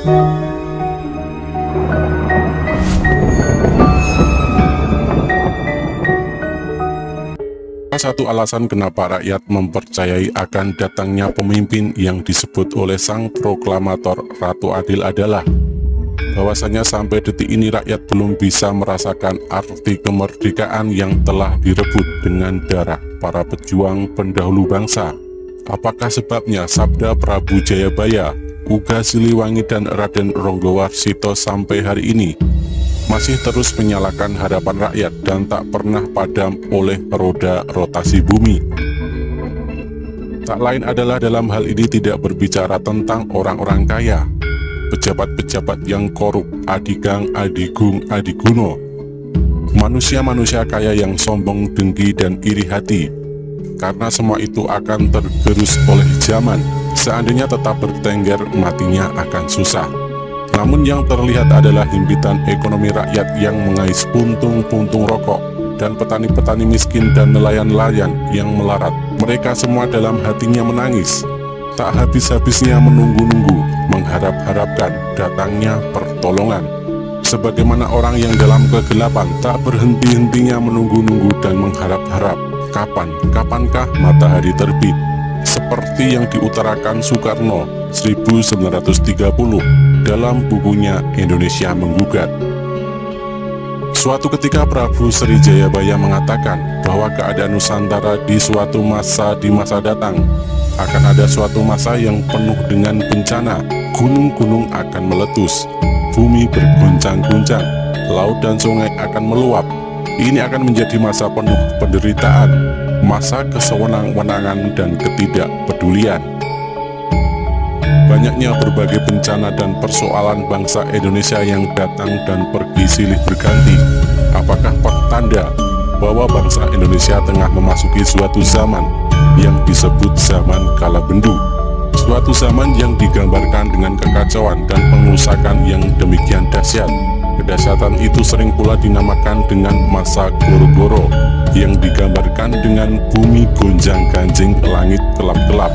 Salah satu alasan kenapa rakyat mempercayai akan datangnya pemimpin yang disebut oleh sang proklamator Ratu Adil adalah bahwasanya sampai detik ini rakyat belum bisa merasakan arti kemerdekaan yang telah direbut dengan darah para pejuang pendahulu bangsa. Apakah sebabnya sabda Prabu Jayabaya, Uga Siliwangi dan Raden Ronggowarsito sampai hari ini masih terus menyalakan harapan rakyat dan tak pernah padam oleh roda rotasi bumi? Tak lain adalah dalam hal ini tidak berbicara tentang orang-orang kaya, pejabat-pejabat yang korup, adigang, adigung, adiguno, manusia-manusia kaya yang sombong, dengki, dan iri hati, karena semua itu akan tergerus oleh zaman. Seandainya tetap bertengger, matinya akan susah. Namun yang terlihat adalah himpitan ekonomi rakyat yang mengais puntung-puntung rokok, dan petani-petani miskin dan nelayan-nelayan yang melarat. Mereka semua dalam hatinya menangis, tak habis-habisnya menunggu-nunggu, mengharap-harapkan datangnya pertolongan. Sebagaimana orang yang dalam kegelapan tak berhenti-hentinya menunggu-nunggu dan mengharap-harap, kapankah matahari terbit? Seperti yang diutarakan Soekarno 1930 dalam bukunya Indonesia Menggugat. Suatu ketika Prabu Sri Jayabaya mengatakan bahwa keadaan Nusantara di suatu masa di masa datang akan ada suatu masa yang penuh dengan bencana. Gunung-gunung akan meletus, bumi berguncang-guncang, laut dan sungai akan meluap. Ini akan menjadi masa penuh penderitaan, masa kesewenang-wenangan dan ketidakpedulian. Banyaknya berbagai bencana dan persoalan bangsa Indonesia yang datang dan pergi silih berganti. Apakah pertanda bahwa bangsa Indonesia tengah memasuki suatu zaman yang disebut zaman kala bendu? Suatu zaman yang digambarkan dengan kekacauan dan pengurusakan yang demikian dahsyat. Kedahsyatan itu sering pula dinamakan dengan masa goro-goro, yang digambarkan dengan bumi gonjang-ganjing, langit gelap-gelap.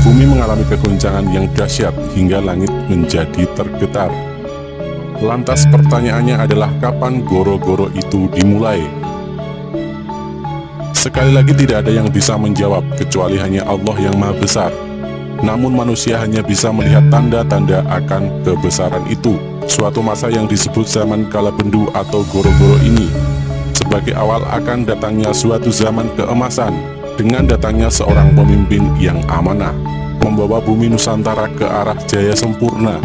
Bumi mengalami kegoncangan yang dahsyat hingga langit menjadi tergetar. Lantas pertanyaannya adalah kapan goro-goro itu dimulai? Sekali lagi tidak ada yang bisa menjawab kecuali hanya Allah yang Maha Besar. Namun manusia hanya bisa melihat tanda-tanda akan kebesaran itu. Suatu masa yang disebut zaman kala bendu atau goro-goro ini sebagai awal akan datangnya suatu zaman keemasan dengan datangnya seorang pemimpin yang amanah, membawa bumi Nusantara ke arah jaya sempurna,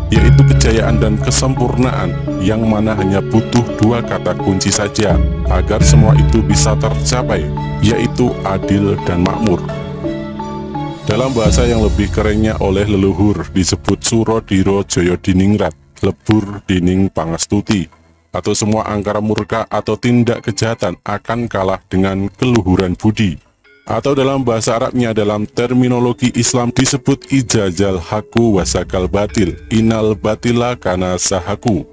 yaitu kejayaan dan kesempurnaan, yang mana hanya butuh dua kata kunci saja agar semua itu bisa tercapai, yaitu adil dan makmur. Dalam bahasa yang lebih kerennya oleh leluhur disebut Suro Diro Joyo Diningrat, lebur dining pangastuti, atau semua angkara murka atau tindak kejahatan akan kalah dengan keluhuran budi. Atau dalam bahasa Arabnya dalam terminologi Islam disebut ijazal haku wasakal batil, inal batila kana sahaku.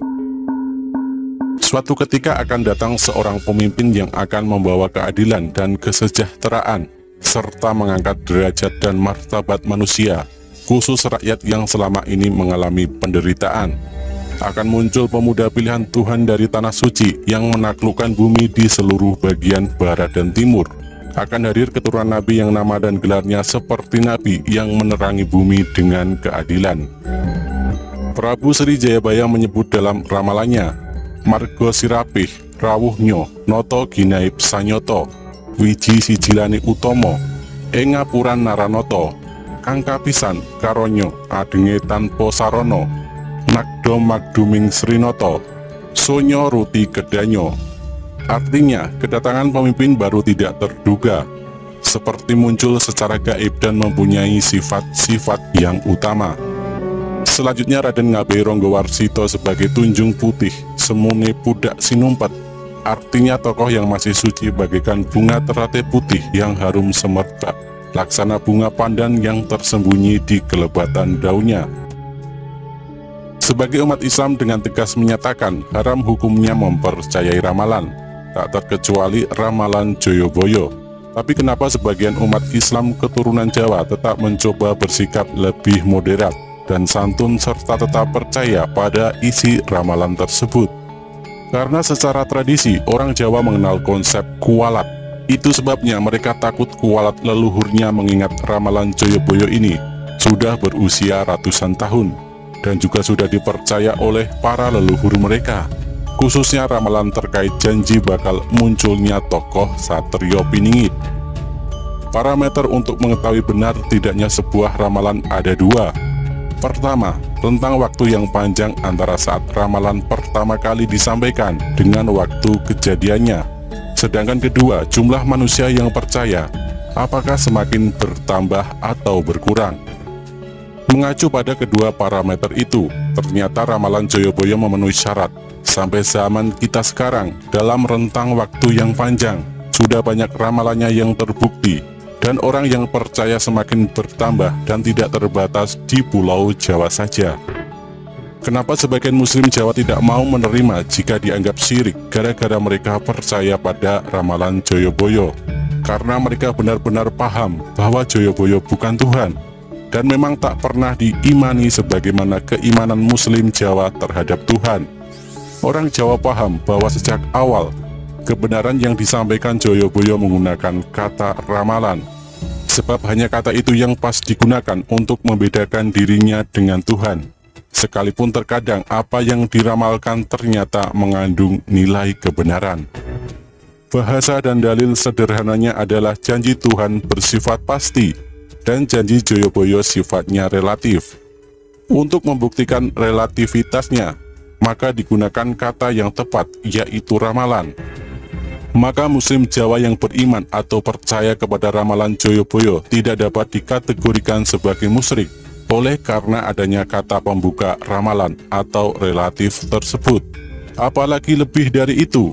Suatu ketika akan datang seorang pemimpin yang akan membawa keadilan dan kesejahteraan, serta mengangkat derajat dan martabat manusia, khusus rakyat yang selama ini mengalami penderitaan. Akan muncul pemuda pilihan Tuhan dari Tanah Suci yang menaklukkan bumi di seluruh bagian barat dan timur. Akan hadir keturunan Nabi yang nama dan gelarnya seperti Nabi yang menerangi bumi dengan keadilan. Prabu Sri Jayabaya menyebut dalam ramalannya, Margo Sirapih, Rawuhnyo, Noto Ginaib Sanyoto, Wiji Sijilani Utomo, Engapuran Naranoto, Kangkapisan Karonyo, Adenge Tanpo Sarono, Nakdo Magduming Srinoto, Sonyo Ruti Kedanyo. Artinya, kedatangan pemimpin baru tidak terduga, seperti muncul secara gaib dan mempunyai sifat-sifat yang utama. Selanjutnya Raden Ngabe Ronggowarsito sebagai Tunjung Putih, Semune Pudak Sinumpet. Artinya tokoh yang masih suci bagaikan bunga teratai putih yang harum semerbak, laksana bunga pandan yang tersembunyi di kelebatan daunnya. Sebagai umat Islam dengan tegas menyatakan haram hukumnya mempercayai ramalan, tak terkecuali ramalan Joyoboyo. Tapi kenapa sebagian umat Islam keturunan Jawa tetap mencoba bersikap lebih moderat, dan santun serta tetap percaya pada isi ramalan tersebut. Karena secara tradisi orang Jawa mengenal konsep kualat. Itu sebabnya mereka takut kualat leluhurnya, mengingat ramalan Joyoboyo ini sudah berusia ratusan tahun dan juga sudah dipercaya oleh para leluhur mereka, khususnya ramalan terkait janji bakal munculnya tokoh Satrio Piningit. Parameter untuk mengetahui benar tidaknya sebuah ramalan ada dua. Pertama, tentang waktu yang panjang antara saat ramalan pertama kali disampaikan dengan waktu kejadiannya. Sedangkan kedua, jumlah manusia yang percaya, apakah semakin bertambah atau berkurang. Mengacu pada kedua parameter itu, ternyata ramalan Joyoboyo memenuhi syarat. Sampai zaman kita sekarang, dalam rentang waktu yang panjang, sudah banyak ramalannya yang terbukti, dan orang yang percaya semakin bertambah dan tidak terbatas di Pulau Jawa saja. Kenapa sebagian muslim Jawa tidak mau menerima jika dianggap syirik? Gara-gara mereka percaya pada ramalan Joyoboyo. Karena mereka benar-benar paham bahwa Joyoboyo bukan Tuhan, dan memang tak pernah diimani sebagaimana keimanan muslim Jawa terhadap Tuhan. Orang Jawa paham bahwa sejak awal kebenaran yang disampaikan Joyoboyo menggunakan kata ramalan, sebab hanya kata itu yang pas digunakan untuk membedakan dirinya dengan Tuhan. Sekalipun terkadang apa yang diramalkan ternyata mengandung nilai kebenaran. Bahasa dan dalil sederhananya adalah janji Tuhan bersifat pasti, dan janji Joyoboyo sifatnya relatif. Untuk membuktikan relativitasnya, maka digunakan kata yang tepat, yaitu ramalan. Maka muslim Jawa yang beriman atau percaya kepada ramalan Joyoboyo tidak dapat dikategorikan sebagai musyrik oleh karena adanya kata pembuka ramalan atau relatif tersebut. Apalagi lebih dari itu,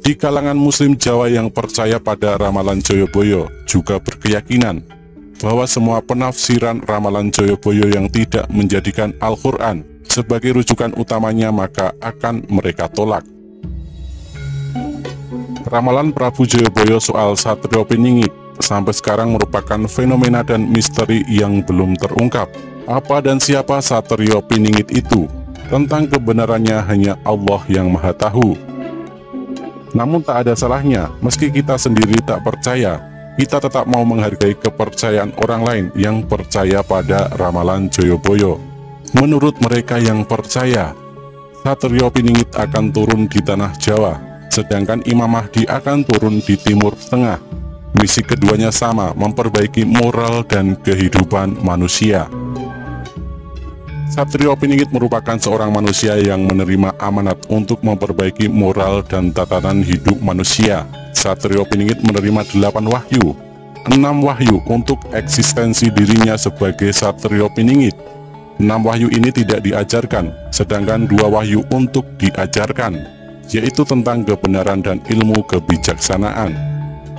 di kalangan muslim Jawa yang percaya pada ramalan Joyoboyo juga berkeyakinan bahwa semua penafsiran ramalan Joyoboyo yang tidak menjadikan Al-Quran sebagai rujukan utamanya maka akan mereka tolak. Ramalan Prabu Joyoboyo soal Satrio Piningit sampai sekarang merupakan fenomena dan misteri yang belum terungkap. Apa dan siapa Satrio Piningit itu? Tentang kebenarannya hanya Allah yang Maha Tahu. Namun tak ada salahnya, meski kita sendiri tak percaya, kita tetap mau menghargai kepercayaan orang lain yang percaya pada ramalan Joyoboyo. Menurut mereka yang percaya, Satrio Piningit akan turun di tanah Jawa, sedangkan Imam Mahdi akan turun di Timur Tengah. Misi keduanya sama, memperbaiki moral dan kehidupan manusia. Satrio Piningit merupakan seorang manusia yang menerima amanat untuk memperbaiki moral dan tatanan hidup manusia. Satrio Piningit menerima 8 wahyu, 6 wahyu untuk eksistensi dirinya sebagai Satrio Piningit. 6 wahyu ini tidak diajarkan, sedangkan 2 wahyu untuk diajarkan, yaitu tentang kebenaran dan ilmu kebijaksanaan.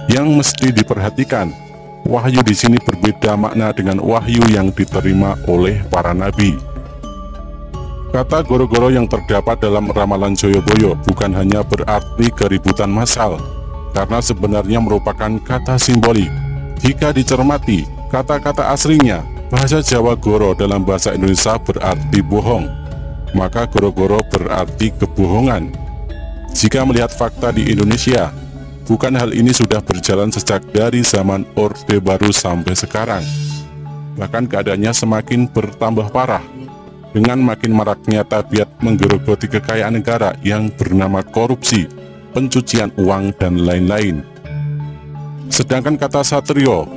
Yang mesti diperhatikan, wahyu di sini berbeda makna dengan wahyu yang diterima oleh para nabi. Kata goro-goro yang terdapat dalam ramalan Joyoboyo bukan hanya berarti keributan massal, karena sebenarnya merupakan kata simbolik. Jika dicermati, kata-kata aslinya, bahasa Jawa goro dalam bahasa Indonesia berarti bohong, maka goro-goro berarti kebohongan. Jika melihat fakta di Indonesia, bukan hal ini sudah berjalan sejak dari zaman Orde Baru sampai sekarang. Bahkan keadaannya semakin bertambah parah, dengan makin maraknya tabiat menggerogoti kekayaan negara yang bernama korupsi, pencucian uang, dan lain-lain. Sedangkan kata satrio,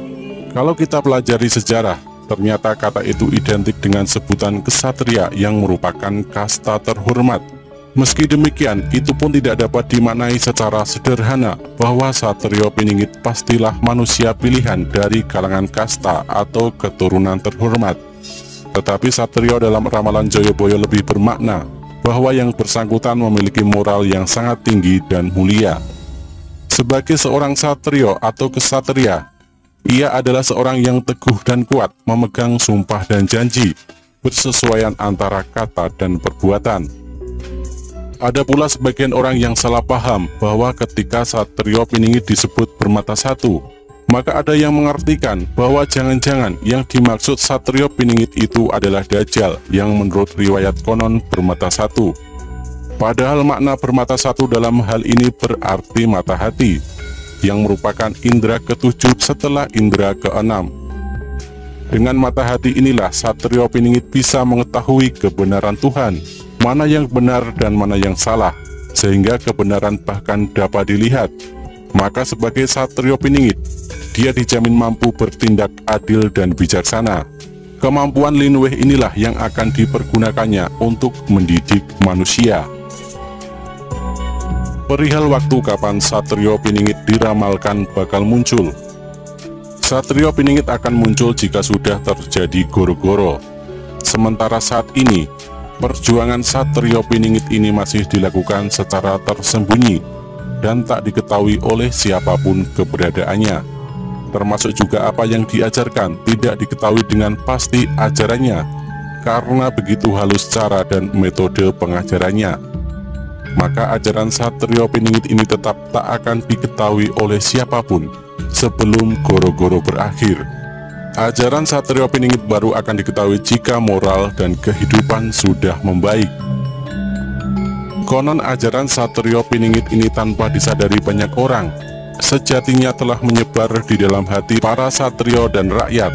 kalau kita pelajari sejarah, ternyata kata itu identik dengan sebutan kesatria yang merupakan kasta terhormat. Meski demikian, itu pun tidak dapat dimaknai secara sederhana bahwa Satrio Piningit pastilah manusia pilihan dari kalangan kasta atau keturunan terhormat. Tetapi Satrio dalam ramalan Joyoboyo lebih bermakna bahwa yang bersangkutan memiliki moral yang sangat tinggi dan mulia. Sebagai seorang satrio atau kesatria, ia adalah seorang yang teguh dan kuat, memegang sumpah dan janji, bersesuaian antara kata dan perbuatan. Ada pula sebagian orang yang salah paham bahwa ketika Satrio Piningit disebut bermata satu, Maka ada yang mengartikan bahwa jangan-jangan yang dimaksud Satrio Piningit itu adalah Dajjal yang menurut riwayat konon bermata satu. Padahal makna bermata satu dalam hal ini berarti mata hati, yang merupakan indera ketujuh setelah indera keenam. Dengan mata hati inilah Satrio Piningit bisa mengetahui kebenaran Tuhan, mana yang benar dan mana yang salah, sehingga kebenaran bahkan dapat dilihat. Maka sebagai Satrio Piningit, dia dijamin mampu bertindak adil dan bijaksana. Kemampuan Lin Wei inilah yang akan dipergunakannya untuk mendidik manusia. Perihal waktu kapan Satrio Piningit diramalkan bakal muncul. Satrio Piningit akan muncul jika sudah terjadi goro-goro. Sementara saat ini, perjuangan Satrio Piningit ini masih dilakukan secara tersembunyi dan tak diketahui oleh siapapun keberadaannya. Termasuk juga apa yang diajarkan tidak diketahui dengan pasti ajarannya, karena begitu halus cara dan metode pengajarannya. Maka ajaran Satrio Piningit ini tetap tak akan diketahui oleh siapapun sebelum goro-goro berakhir. Ajaran Satrio Piningit baru akan diketahui jika moral dan kehidupan sudah membaik. Konon ajaran Satrio Piningit ini tanpa disadari banyak orang, sejatinya telah menyebar di dalam hati para satrio dan rakyat.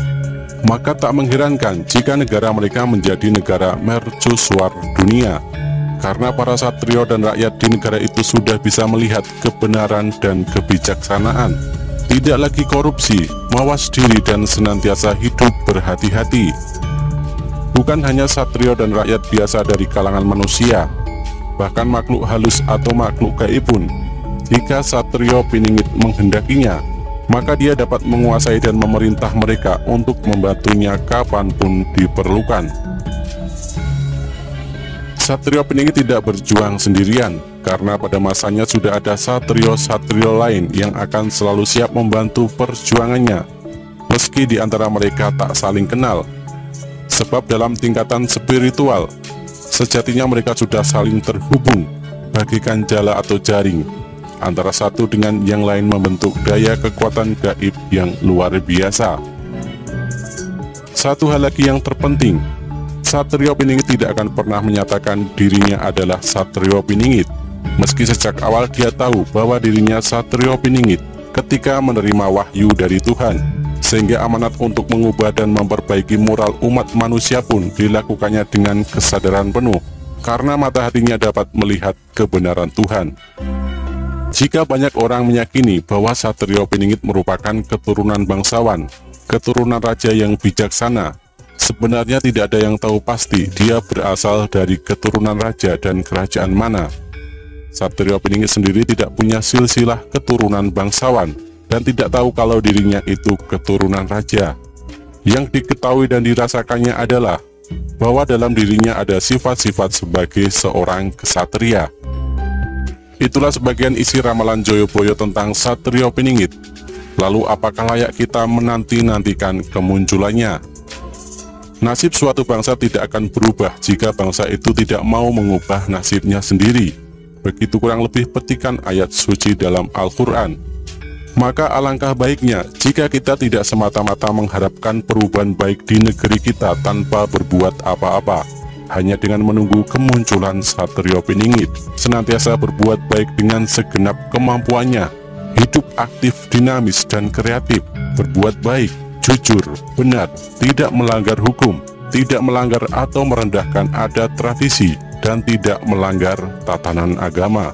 Maka tak mengherankan jika negara mereka menjadi negara mercusuar dunia, karena para satrio dan rakyat di negara itu sudah bisa melihat kebenaran dan kebijaksanaan, tidak lagi korupsi, mawas diri dan senantiasa hidup berhati-hati. Bukan hanya satrio dan rakyat biasa dari kalangan manusia, bahkan makhluk halus atau makhluk gaib pun, jika Satrio Piningit menghendakinya, maka dia dapat menguasai dan memerintah mereka untuk membantunya kapanpun diperlukan. Satrio Piningit tidak berjuang sendirian, karena pada masanya sudah ada satrio-satrio lain yang akan selalu siap membantu perjuangannya, meski di antara mereka tak saling kenal. Sebab dalam tingkatan spiritual, sejatinya mereka sudah saling terhubung, bagaikan jala atau jaring, antara satu dengan yang lain membentuk daya kekuatan gaib yang luar biasa. Satu hal lagi yang terpenting, Satrio Piningit tidak akan pernah menyatakan dirinya adalah Satrio Piningit, meski sejak awal dia tahu bahwa dirinya Satrio Piningit ketika menerima wahyu dari Tuhan, sehingga amanat untuk mengubah dan memperbaiki moral umat manusia pun dilakukannya dengan kesadaran penuh, karena mata hatinya dapat melihat kebenaran Tuhan. Jika banyak orang meyakini bahwa Satrio Piningit merupakan keturunan bangsawan, keturunan raja yang bijaksana, sebenarnya tidak ada yang tahu pasti dia berasal dari keturunan raja dan kerajaan mana. Satrio Piningit sendiri tidak punya silsilah keturunan bangsawan, dan tidak tahu kalau dirinya itu keturunan raja. Yang diketahui dan dirasakannya adalah bahwa dalam dirinya ada sifat-sifat sebagai seorang kesatria. Itulah sebagian isi ramalan Joyoboyo tentang Satrio Piningit. Lalu apakah layak kita menanti-nantikan kemunculannya? Nasib suatu bangsa tidak akan berubah jika bangsa itu tidak mau mengubah nasibnya sendiri. Begitu kurang lebih petikan ayat suci dalam Al-Quran. Maka alangkah baiknya jika kita tidak semata-mata mengharapkan perubahan baik di negeri kita tanpa berbuat apa-apa, hanya dengan menunggu kemunculan Satrio Piningit, senantiasa berbuat baik dengan segenap kemampuannya, hidup aktif, dinamis, dan kreatif, berbuat baik, jujur, benar, tidak melanggar hukum, tidak melanggar atau merendahkan adat tradisi, dan tidak melanggar tatanan agama.